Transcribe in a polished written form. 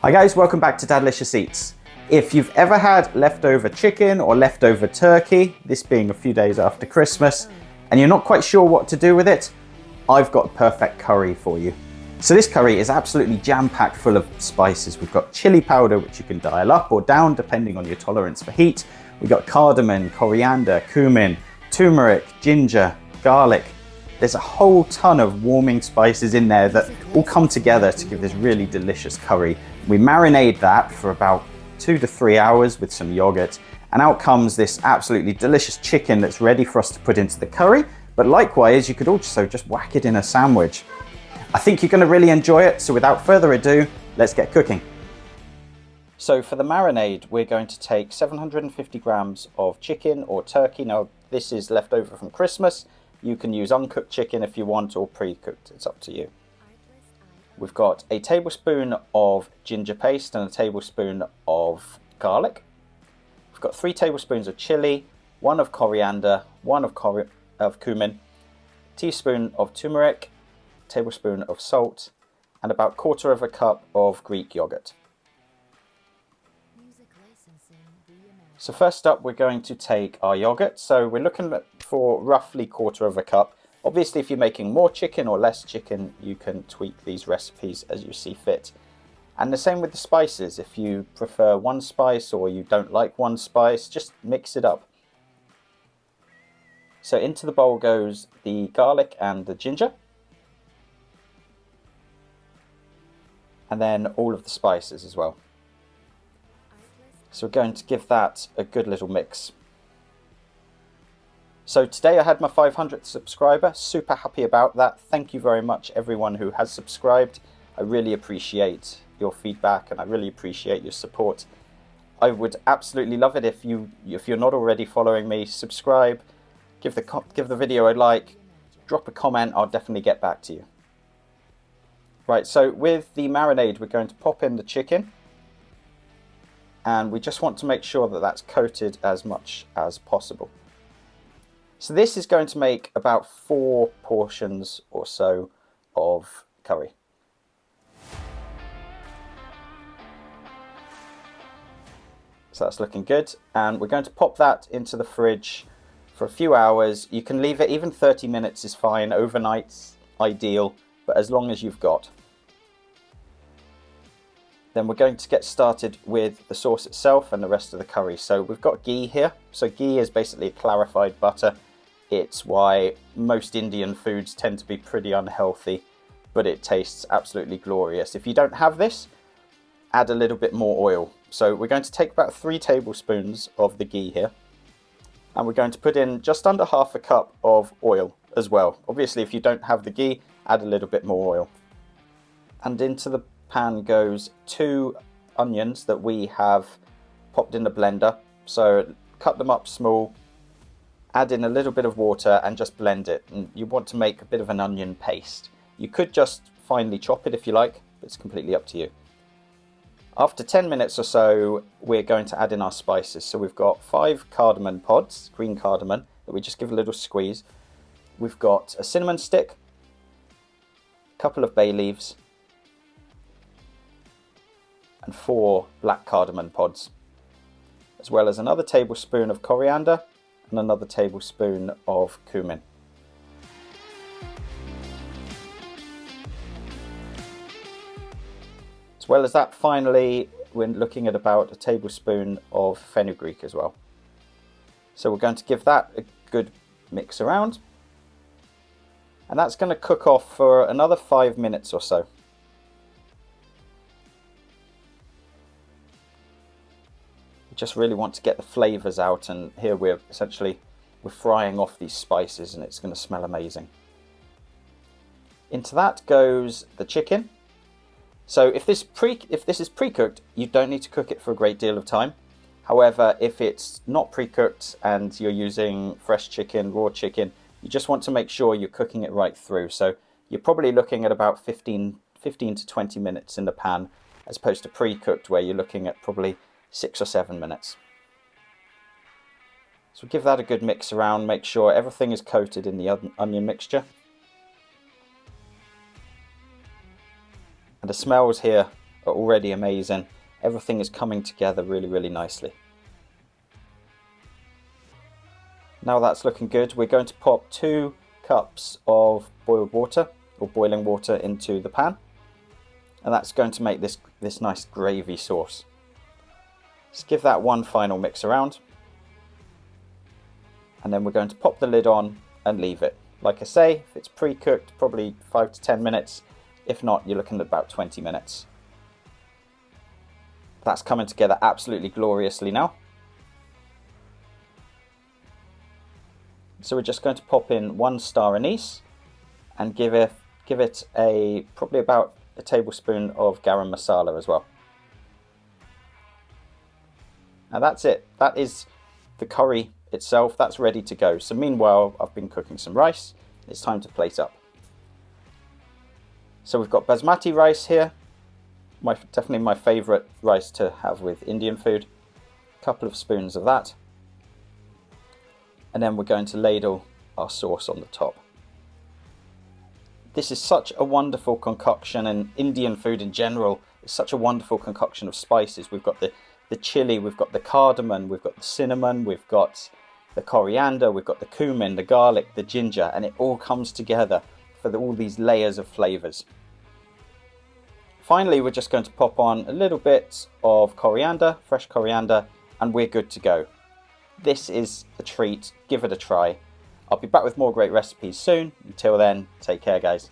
Hi guys, welcome back to Dadlicious Eats. If you've ever had leftover chicken or leftover turkey, this being a few days after Christmas, and you're not quite sure what to do with it, I've got a perfect curry for you. So this curry is absolutely jam-packed full of spices. We've got chili powder, which you can dial up or down depending on your tolerance for heat. We've got cardamom, coriander, cumin, turmeric, ginger, garlic. There's a whole ton of warming spices in there that all come together to give this really delicious curry. We marinate that for about 2 to 3 hours with some yogurt, and out comes this absolutely delicious chicken that's ready for us to put into the curry. But likewise, you could also just whack it in a sandwich. I think you're going to really enjoy it, so without further ado, let's get cooking. So for the marinade, we're going to take 750 grams of chicken or turkey. Now, this is left over from Christmas. You can use uncooked chicken if you want, or pre-cooked, it's up to you. We've got a tablespoon of ginger paste and a tablespoon of garlic. We've got 3 tablespoons of chilli, 1 of coriander, 1 of cumin, teaspoon of turmeric, tablespoon of salt, and about 1/4 cup of Greek yogurt. So first up, we're going to take our yogurt. So we're looking for roughly 1/4 cup. Obviously, if you're making more chicken or less chicken, you can tweak these recipes as you see fit. And the same with the spices. If you prefer one spice or you don't like one spice, just mix it up. So into the bowl goes the garlic and the ginger. And then all of the spices as well. So we're going to give that a good little mix. So today I had my 500th subscriber, super happy about that. Thank you very much everyone who has subscribed. I really appreciate your feedback and I really appreciate your support. I would absolutely love it if you're not already following me, subscribe, give the video a like, drop a comment, I'll definitely get back to you. Right, so with the marinade we're going to pop in the chicken. And we just want to make sure that that's coated as much as possible. So this is going to make about 4 portions or so of curry. So that's looking good. And we're going to pop that into the fridge for a few hours. You can leave it, even 30 minutes is fine. Overnight's ideal, but as long as you've got. Then we're going to get started with the sauce itself and the rest of the curry. So we've got ghee here. So ghee is basically clarified butter. It's why most Indian foods tend to be pretty unhealthy, but it tastes absolutely glorious. If you don't have this, add a little bit more oil. So we're going to take about 3 tablespoons of the ghee here. And we're going to put in just under 1/2 cup of oil as well. Obviously, if you don't have the ghee, add a little bit more oil. And into the pan goes 2 onions that we have popped in the blender. So cut them up small, add in a little bit of water and just blend it. And you want to make a bit of an onion paste. You could just finely chop it if you like, but it's completely up to you. After 10 minutes or so, we're going to add in our spices. So we've got 5 cardamom pods, green cardamom, that we just give a little squeeze. We've got a cinnamon stick, a couple of bay leaves, and 4 black cardamom pods, as well as another tablespoon of coriander and another tablespoon of cumin. As well as that, finally, we're looking at about a tablespoon of fenugreek as well. So we're going to give that a good mix around, and that's going to cook off for another 5 minutes or so. Just really want to get the flavors out, and here we're frying off these spices and it's going to smell amazing. Into that goes the chicken. So if this is pre-cooked, you don't need to cook it for a great deal of time. However, if it's not pre-cooked and you're using fresh chicken, raw chicken, you just want to make sure you're cooking it right through. So you're probably looking at about 15 to 20 minutes in the pan, as opposed to pre-cooked where you're looking at probably 6 or 7 minutes. So give that a good mix around, make sure everything is coated in the onion mixture. And the smells here are already amazing. Everything is coming together really, really nicely. Now that's looking good, we're going to pop 2 cups of boiled water or boiling water into the pan, and that's going to make this nice gravy sauce. Just give that one final mix around, and then we're going to pop the lid on and leave it. Like I say, if it's pre-cooked, probably 5 to 10 minutes. If not, you're looking at about 20 minutes. That's coming together absolutely gloriously now. So we're just going to pop in 1 star anise and give it probably about a tablespoon of garam masala as well. Now that's it. That is the curry itself. That's ready to go. So meanwhile, I've been cooking some rice. It's time to plate up. So we've got basmati rice here. Definitely my favourite rice to have with Indian food. A couple of spoons of that. And then we're going to ladle our sauce on the top. This is such a wonderful concoction, and Indian food in general is such a wonderful concoction of spices. We've got the chilli, we've got the cardamom, we've got the cinnamon, we've got the coriander, we've got the cumin, the garlic, the ginger, and it all comes together for all these layers of flavours. Finally, we're just going to pop on a little bit of coriander, fresh coriander, and we're good to go. This is a treat. Give it a try. I'll be back with more great recipes soon. Until then, take care, guys.